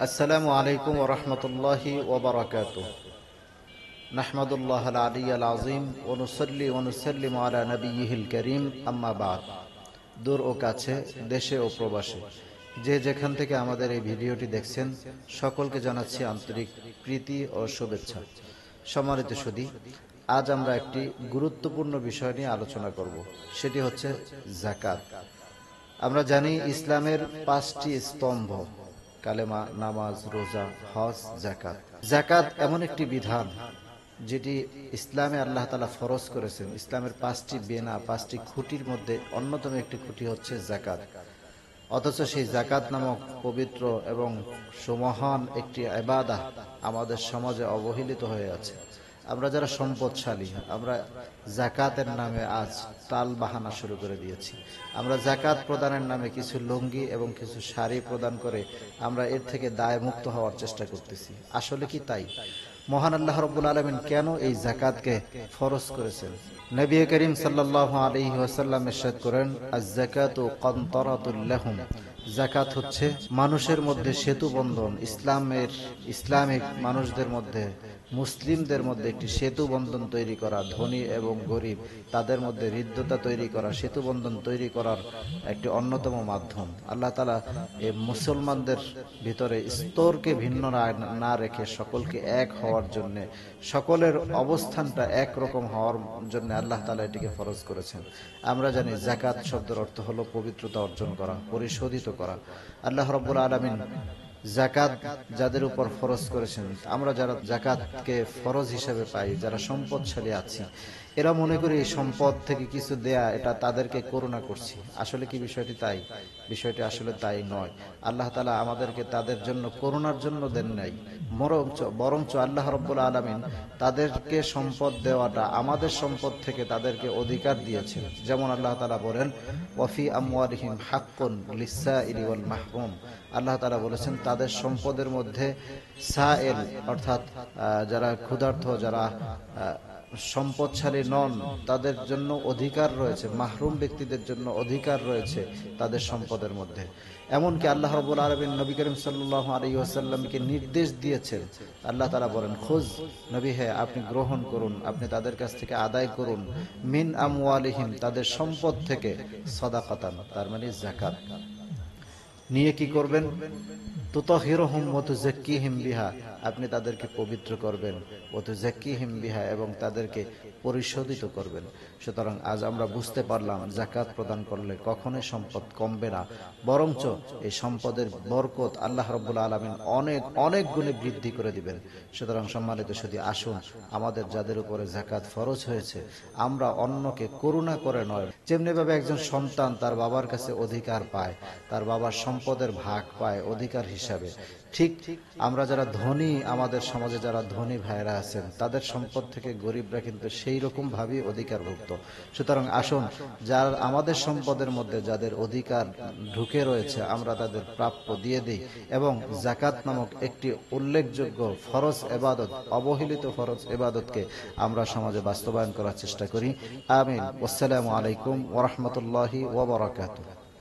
আসসালামু আলাইকুম ওয়া রাহমাতুল্লাহি ওয়া বারাকাতুহু। নাহমাদুল্লাহাল আলিয়্যাল আযীম ওয়া নুসাল্লি ওয়া নুসাল্লিমু আলা নাবিয়্যিহিল কারীম, আম্মা বা'দ। দূর ও কাছে, দেশে ও প্রবাসে যে যেখান থেকে আমাদের এই ভিডিওটি দেখছেন, সকলকে জানাচ্ছি আন্তরিক প্রীতি ও শুভেচ্ছা। সম্মানিত সুধী, আজ আমরা একটি গুরুত্বপূর্ণ বিষয় নিয়ে আলোচনা করব। সেটি হচ্ছে যাকাত। আমরা জানি ইসলামের 5টি স্তম্ভ: কালেমা, নামাজ, রোজা, হজ, যাকাত। যাকাত এমন একটি বিধান যেটি ইসলামে আল্লাহ তাআলা ফরজ করেছেন। ইসলামের 5টি বেনা, 5টি খুঁটির মধ্যে অন্যতম একটি খুঁটি হচ্ছে যাকাত। অথচ সেই যাকাত নামক পবিত্র এবং সুমহান একটি ইবাদত আমাদের সমাজে অবহেলিত হয়ে আছে। আমরা যারা সম্পদশালী, আমরা যাকাতের নামে আজ টাল বাহানা শুরু করে দিয়েছি। আমরা যাকাত প্রদানের নামে কিছু লুঙ্গি এবং কিছু শাড়ি প্রদান করে আমরা এর থেকে দায় মুক্ত হওয়ার চেষ্টা করতেছি। আসলে কি তাই? মহান আল্লাহ রাব্বুল আলামিন কেন এই যাকাতকে ফরজ করেছেন? নবী করিম সাল্লাল্লাহু আলাইহি ওয়াসাল্লাম ইরশাদ করেন, আয-যাকাতু কানতারাতুল লাহুম। যাকাত হচ্ছে মানুষের মধ্যে সেতু বন্ধন, ইসলামিক মানুষদের মধ্যে, মুসলিমদের মধ্যে একটি সেতু বন্ধন তৈরি করা, ধনী এবং গরিব তাদের মধ্যে হৃদ্যতা তৈরি করা, সেতু বন্ধন তৈরি করার একটি অন্যতম মাধ্যম। আল্লাহ তাআলা এই মুসলমানদের ভিতরে স্তরকে ভিন্ন না রেখে সকলকে এক হওয়ার জন্য, সকলের অবস্থানটা একরকম হওয়ার জন্য আল্লাহ তাআলা এটিকে ফরজ করেছেন। আমরা জানি যাকাত শব্দের অর্থ হলো পবিত্রতা অর্জন করা, পরিশোধিত করা। আল্লাহ রাব্বুল আলামিন যাকাত যাদের উপর ফরজ করেছেন, আমরা যারা যাকাতকে ফরজ হিসেবে পাই, যারা সম্পদশালী আছি, এরা মনে করি এই সম্পদ থেকে কিছু দেয়া এটা তাদেরকে করুণা করছি। আসলে কি বিষয়টি তাই? বিষয়টি আসলে তাই নয়। আল্লাহ তাআলা আমাদেরকে তাদের জন্য করুণার জন্য দেন নাই, বরঞ্চ আল্লাহ রাব্বুল আলামিন তাদেরকে সম্পদ দেওয়াটা আমাদের সম্পদ থেকে তাদেরকে অধিকার দিয়েছেন। যেমন আল্লাহ তাআলা বলেন, ওয়াফি আমওয়ালিহিম হাক্কুন লিস-সাইলি ওয়াল মাহরুম। আল্লাহ তাআলা বলেছেন তাদের সম্পদের মধ্যে সাইল অর্থাৎ যারা ক্ষুধার্ত, যারা সম্পদশালী নন, তাদের জন্য অধিকার রয়েছে, মাহরুম ব্যক্তিদের জন্য অধিকার রয়েছে তাদের সম্পদের মধ্যে। এমনকি আল্লাহ রাব্বুল আলামিন নবী করিম সাল্লাল্লাহু আলাইহি ওয়াসাল্লামকে নির্দেশ দিয়েছেন। আল্লাহ তাআলা বলেন, খুজ, নবী হে আপনি গ্রহণ করুন, আপনি তাদের কাছ থেকে আদায় করুন, মিন আমওয়ালিহিম, তাদের সম্পদ থেকে, সাদাকাতান, তার মানে যাকাত। নিয়ে কি করবেন? তুতাহিরুহুম ওয়া তুযাক্কিহিম বিহা, আপনি তাদেরকে পবিত্র করবেন, ওয়া তুযাক্কিহিম বিহা, এবং তাদেরকে পরিশোধিত করবেন। সুতরাং আজ আমরা বুঝতে পারলাম যাকাত প্রদান করলে কখনোই সম্পদ কমবে না, বরঞ্চ এই সম্পদের বরকত আল্লাহ রাব্বুল আলামিন অনেক অনেক গুণে বৃদ্ধি করে দিবেন। সুতরাং সম্মানিত সুধী, আসুন আমাদের যাদের উপরে যাকাত ফরজ হয়েছে, আমরা অন্যকে করুণা করে নয়, যেমনিভাবে একজন সন্তান তার বাবার কাছে অধিকার পায়, তার বাবার সম্পদের ভাগ পায় অধিকার হিসাবে, ঠিক আমরা যারা ধনী, আমাদের সমাজে যারা ধনী ভাইরা আছেন, তাদের সম্পদ থেকে গরিবরা কিন্তু সেই রকম ভাবেই অধিকারভুক্ত। সুতরাং আসুন, যার আমাদের সম্পদের মধ্যে যাদের অধিকার ঢুকে রয়েছে, আমরা তাদের প্রাপ্য দিয়ে দিই এবং যাকাত নামক একটি উল্লেখযোগ্য ফরজ ইবাদত, অবহেলিত ফরজ ইবাদতকে আমরা সমাজে বাস্তবায়ন করার চেষ্টা করি। আমিন। আসসালামু আলাইকুম ওয়া রাহমাতুল্লাহি ওয়া বারাকাতুহু।